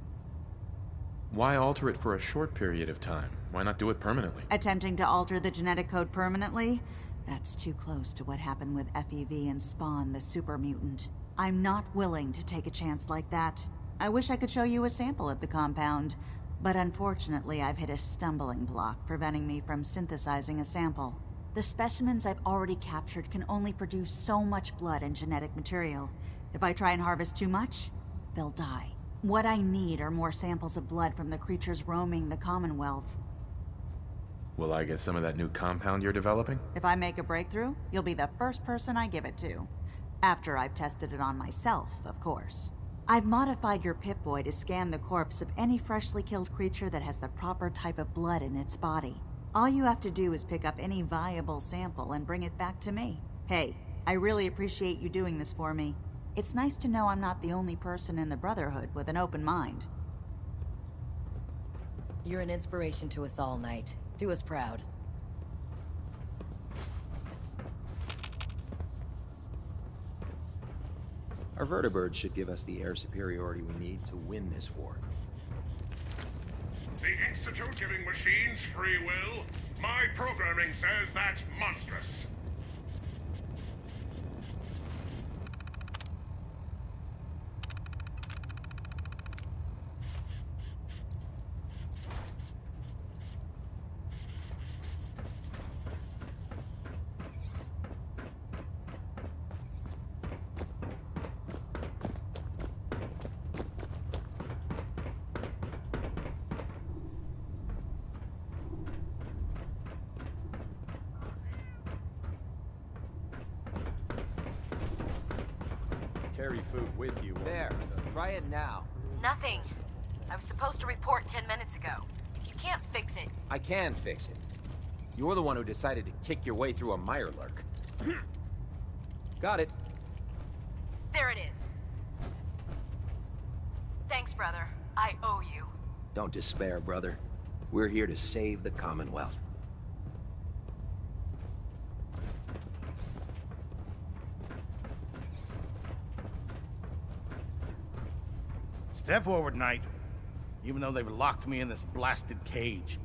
Why alter it for a short period of time? Why not do it permanently? Attempting to alter the genetic code permanently? That's too close to what happened with FEV and Spawn, the super mutant. I'm not willing to take a chance like that. I wish I could show you a sample of the compound, but unfortunately I've hit a stumbling block preventing me from synthesizing a sample. The specimens I've already captured can only produce so much blood and genetic material. If I try and harvest too much, they'll die. What I need are more samples of blood from the creatures roaming the Commonwealth. Will I get some of that new compound you're developing? If I make a breakthrough, you'll be the first person I give it to. After I've tested it on myself, of course. I've modified your Pip-Boy to scan the corpse of any freshly killed creature that has the proper type of blood in its body. All you have to do is pick up any viable sample and bring it back to me. Hey, I really appreciate you doing this for me. It's nice to know I'm not the only person in the Brotherhood with an open mind. You're an inspiration to us all, Knight. Do us proud. Our vertibirds should give us the air superiority we need to win this war. The Institute giving machines free will? My programming says that's monstrous. Carry food with you. There. Try it now. Nothing. I was supposed to report 10 minutes ago. If you can't fix it... I can fix it. You're the one who decided to kick your way through a Mirelurk. Got it. There it is. Thanks, brother. I owe you. Don't despair, brother. We're here to save the Commonwealth. Step forward, Knight. Even though they've locked me in this blasted cage,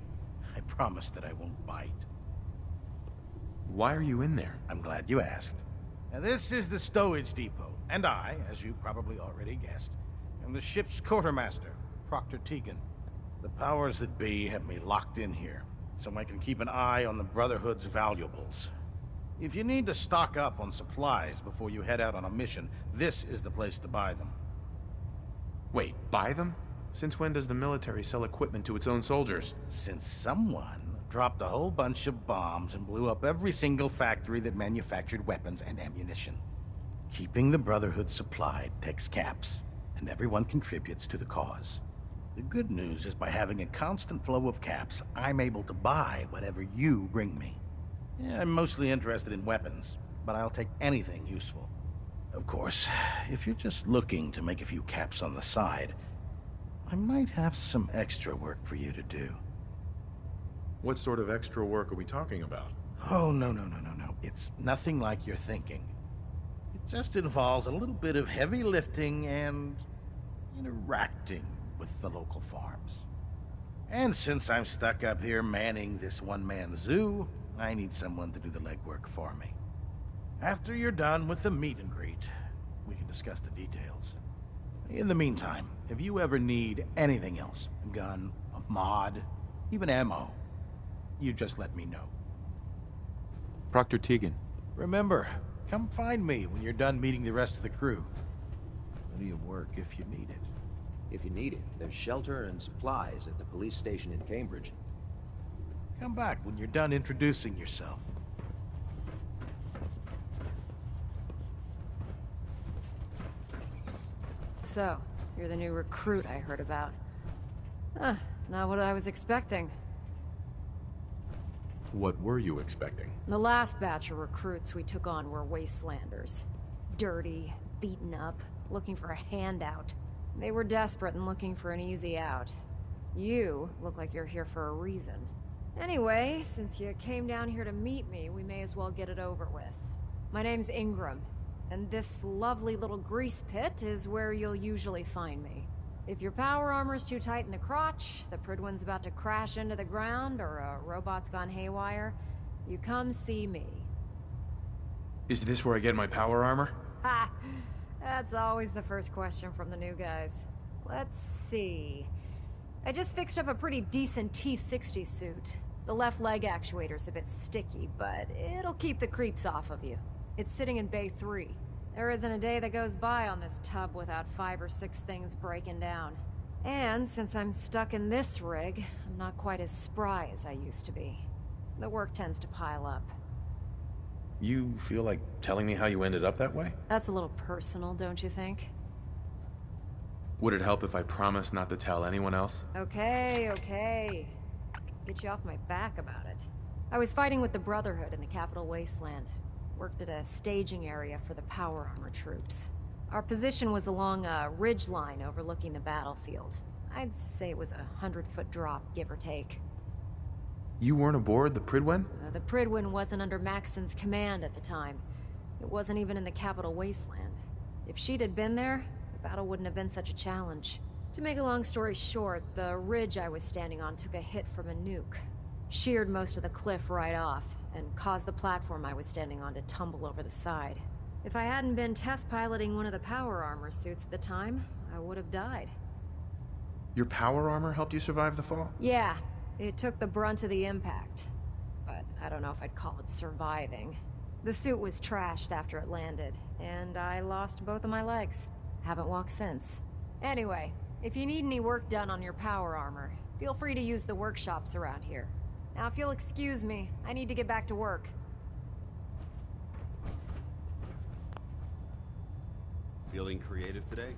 I promise that I won't bite. Why are you in there? I'm glad you asked. Now, this is the stowage depot, and I, as you probably already guessed, am the ship's quartermaster, Proctor Tegan. The powers that be have me locked in here, so I can keep an eye on the Brotherhood's valuables. If you need to stock up on supplies before you head out on a mission, this is the place to buy them. Wait, buy them? Since when does the military sell equipment to its own soldiers? Since someone dropped a whole bunch of bombs and blew up every single factory that manufactured weapons and ammunition. Keeping the Brotherhood supplied takes caps, and everyone contributes to the cause. The good news is by having a constant flow of caps, I'm able to buy whatever you bring me. Yeah, I'm mostly interested in weapons, but I'll take anything useful. Of course, if you're just looking to make a few caps on the side, I might have some extra work for you to do. What sort of extra work are we talking about? Oh, no. It's nothing like you're thinking. It Just involves a little bit of heavy lifting and interacting with the local farms. And since I'm stuck up here manning this one-man zoo, I need someone to do the legwork for me. After you're done with the meet and greet, we can discuss the details. In the meantime, if you ever need anything else, a gun, a mod, even ammo, you just let me know. Proctor Tegan. Remember, come find me when you're done meeting the rest of the crew. Plenty of work if you need it. If you need it, there's shelter and supplies at the police station in Cambridge. Come back when you're done introducing yourself. So, you're the new recruit I heard about. Not what I was expecting. What were you expecting? The last batch of recruits we took on were wastelanders. Dirty, beaten up, looking for a handout. They were desperate and looking for an easy out. You look like you're here for a reason. Anyway, since you came down here to meet me, we may as well get it over with. My name's Ingram, and this lovely little grease pit is where you'll usually find me. If your power armor's too tight in the crotch, the Prydwen's about to crash into the ground, or a robot's gone haywire, you come see me. Is this where I get my power armor? Ha! That's always the first question from the new guys. Let's see. I just fixed up a pretty decent T-60 suit. The left leg actuator's a bit sticky, but it'll keep the creeps off of you. It's sitting in Bay 3. There isn't a day that goes by on this tub without 5 or 6 things breaking down. And since I'm stuck in this rig, I'm not quite as spry as I used to be. The work tends to pile up. You feel like telling me how you ended up that way? That's a little personal, don't you think? Would it help if I promised not to tell anyone else? Okay. Get you off my back about it. I was fighting with the Brotherhood in the Capital Wasteland. Worked at a staging area for the power armor troops. Our position was along a ridge line overlooking the battlefield. I'd say it was a 100-foot drop, give or take. You weren't aboard the Prydwen? The Prydwen wasn't under Maxon's command at the time. It wasn't even in the Capital Wasteland. If she'd had been there, the battle wouldn't have been such a challenge. To make a long story short, the ridge I was standing on took a hit from a nuke. Sheared most of the cliff right off, and caused the platform I was standing on to tumble over the side. If I hadn't been test piloting one of the power armor suits at the time, I would have died. Your power armor helped you survive the fall? Yeah, it took the brunt of the impact. But I don't know if I'd call it surviving. The suit was trashed after it landed, and I lost both of my legs. Haven't walked since. Anyway, if you need any work done on your power armor, feel free to use the workshops around here. Now, if you'll excuse me, I need to get back to work. Feeling creative today?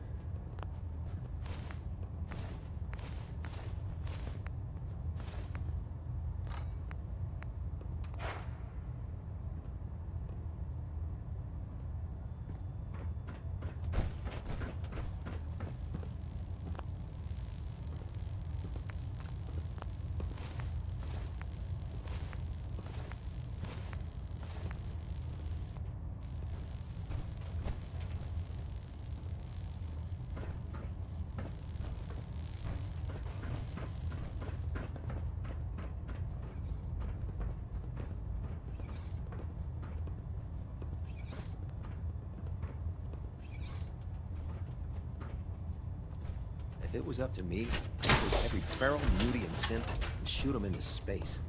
If it was up to me, I'd take every feral, nudie, and synth and shoot them into space.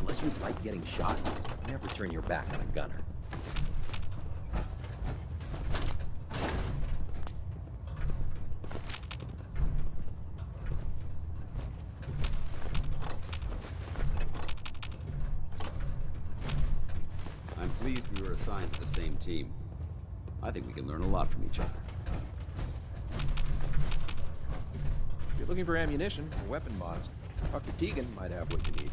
Unless you like getting shot, never turn your back on a gunner. I'm pleased we were assigned to the same team. I think we can learn a lot from each other. If you're looking for ammunition or weapon mods, Dr. Tegan might have what you need.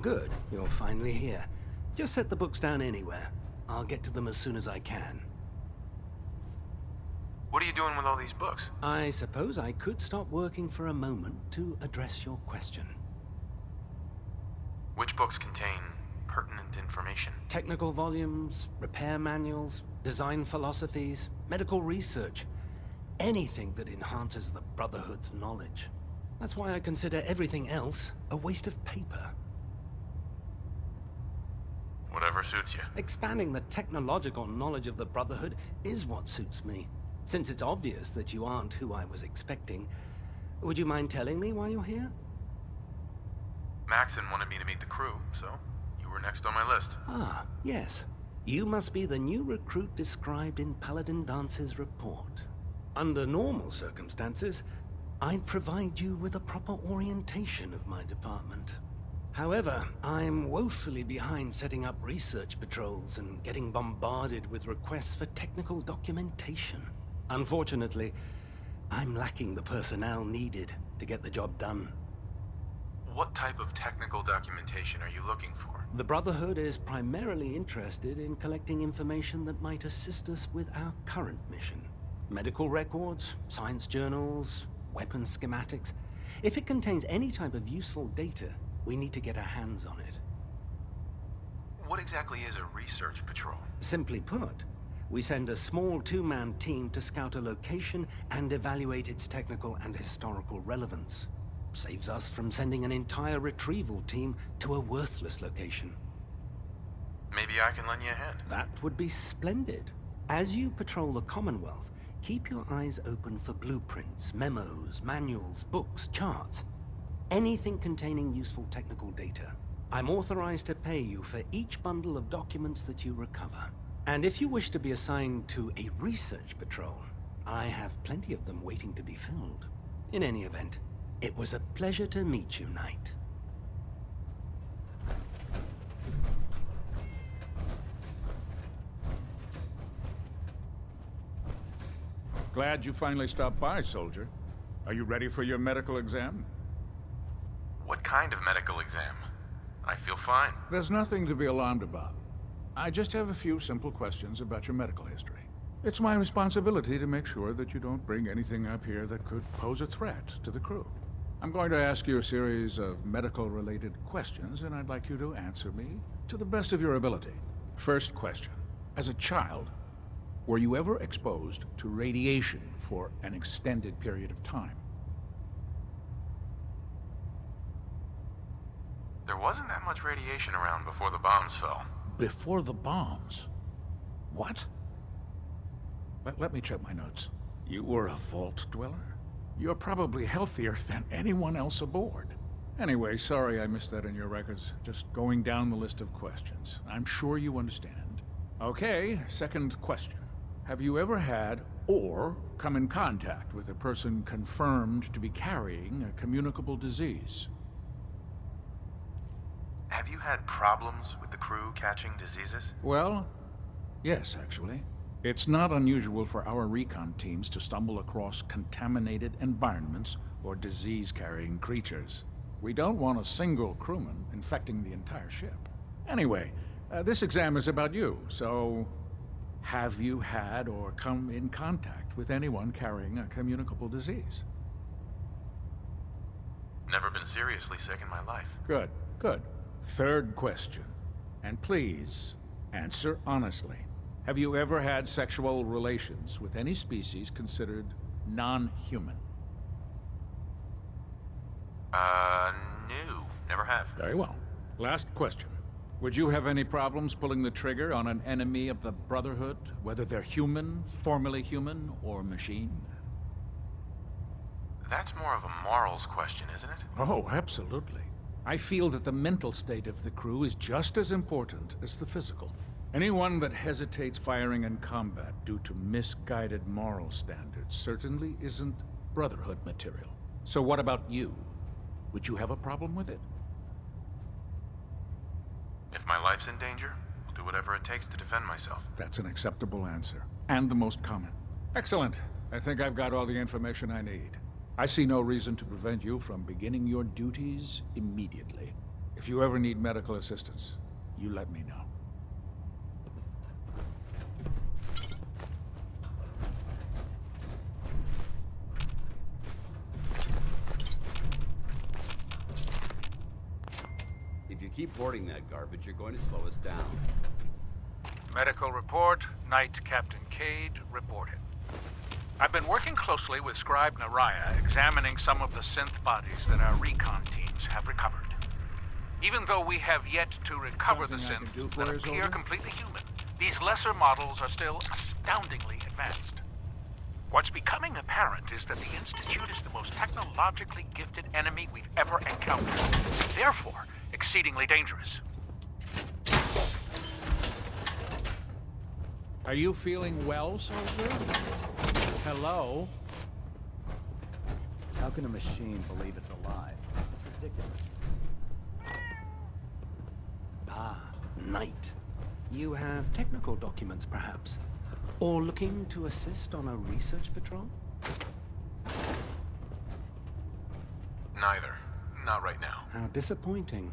good. You're finally here. Just set the books down anywhere. I'll get to them as soon as I can. What are you doing with all these books? I suppose I could stop working for a moment to address your question. Which books contain pertinent information? Technical volumes, repair manuals, design philosophies, medical research. Anything that enhances the Brotherhood's knowledge. That's why I consider everything else a waste of paper. Whatever suits you. Expanding the technological knowledge of the Brotherhood is what suits me. Since it's obvious that you aren't who I was expecting, would you mind telling me why you're here? Maxon wanted me to meet the crew, so you were next on my list. Ah, yes. You must be the new recruit described in Paladin Dance's report. Under normal circumstances, I'd provide you with a proper orientation of my department. However, I'm woefully behind setting up research patrols and getting bombarded with requests for technical documentation. Unfortunately, I'm lacking the personnel needed to get the job done. What type of technical documentation are you looking for? The Brotherhood is primarily interested in collecting information that might assist us with our current mission. Medical records, science journals, weapon schematics. If it contains any type of useful data, we need to get our hands on it. What exactly is a research patrol? Simply put, we send a small two-man team to scout a location and evaluate its technical and historical relevance. Saves us from sending an entire retrieval team to a worthless location. Maybe I can lend you a hand. That would be splendid. As you patrol the Commonwealth, keep your eyes open for blueprints, memos, manuals, books, charts. Anything containing useful technical data. I'm authorized to pay you for each bundle of documents that you recover. And if you wish to be assigned to a research patrol, I have plenty of them waiting to be filled. In any event, it was a pleasure to meet you, Knight. Glad you finally stopped by, soldier. Are you ready for your medical exam? What kind of medical exam? I feel fine. There's nothing to be alarmed about. I just have a few simple questions about your medical history. It's my responsibility to make sure that you don't bring anything up here that could pose a threat to the crew. I'm going to ask you a series of medical-related questions, and I'd like you to answer me to the best of your ability. First question. As a child, were you ever exposed to radiation for an extended period of time? There wasn't that much radiation around before the bombs fell. Before the bombs? What? Let me check my notes. You were a vault dweller? You're probably healthier than anyone else aboard. Anyway, sorry I missed that in your records. Just going down the list of questions. I'm sure you understand. Okay, second question. Have you ever had or come in contact with a person confirmed to be carrying a communicable disease? Have you had problems with the crew catching diseases? Well, yes, actually. It's not unusual for our recon teams to stumble across contaminated environments or disease-carrying creatures. We don't want a single crewman infecting the entire ship. Anyway, this exam is about you, so have you had or come in contact with anyone carrying a communicable disease? Never been seriously sick in my life. Good, good. Third question, and please, answer honestly. Have you ever had sexual relations with any species considered non-human? No. Never have. Very well. Last question. Would you have any problems pulling the trigger on an enemy of the Brotherhood, whether they're human, formerly human, or machine? That's more of a morals question, isn't it? Oh, absolutely. I feel that the mental state of the crew is just as important as the physical. Anyone that hesitates firing in combat due to misguided moral standards certainly isn't Brotherhood material. So what about you? Would you have a problem with it? If my life's in danger, I'll do whatever it takes to defend myself. That's an acceptable answer, and the most common. Excellent. I think I've got all the information I need. I see no reason to prevent you from beginning your duties immediately. If you ever need medical assistance, you let me know. If you keep hoarding that garbage, you're going to slow us down. Medical report, Knight Captain Cade reported. I've been working closely with Scribe Naraya, examining some of the synth bodies that our recon teams have recovered. Even though we have yet to recover the synths that appear completely human, these lesser models are still astoundingly advanced. What's becoming apparent is that the Institute is the most technologically gifted enemy we've ever encountered. Therefore, exceedingly dangerous. Are you feeling well, soldier? Hello? How can a machine believe it's alive? It's ridiculous. Ah, Knight. You have technical documents, perhaps? Or looking to assist on a research patrol? Neither. Not right now. How disappointing.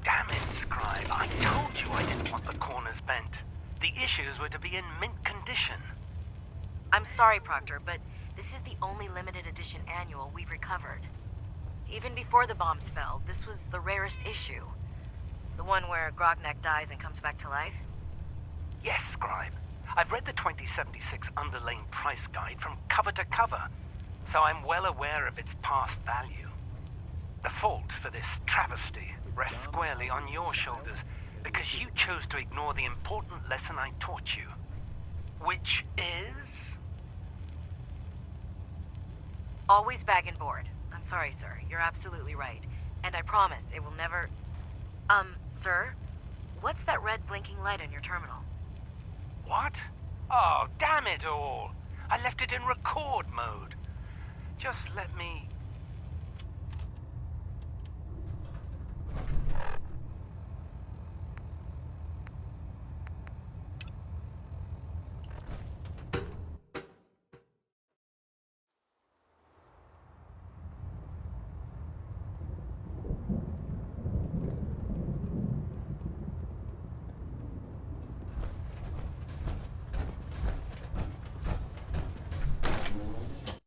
Damn it, Scribe. I told you I didn't want the corners bent. The issues were to be in mint condition. I'm sorry, Proctor, but this is the only limited edition annual we've recovered. Even before the bombs fell, this was the rarest issue. The one where Grognak dies and comes back to life? Yes, Scribe. I've read the 2076 underlane price guide from cover to cover, so I'm well aware of its past value. The fault for this travesty rests squarely on your shoulders, because you chose to ignore the important lesson I taught you. Which is? Always bag and board. I'm sorry, sir. You're absolutely right. And I promise it will never... sir? What's that red blinking light on your terminal? What? Oh, damn it all! I left it in record mode. Just let me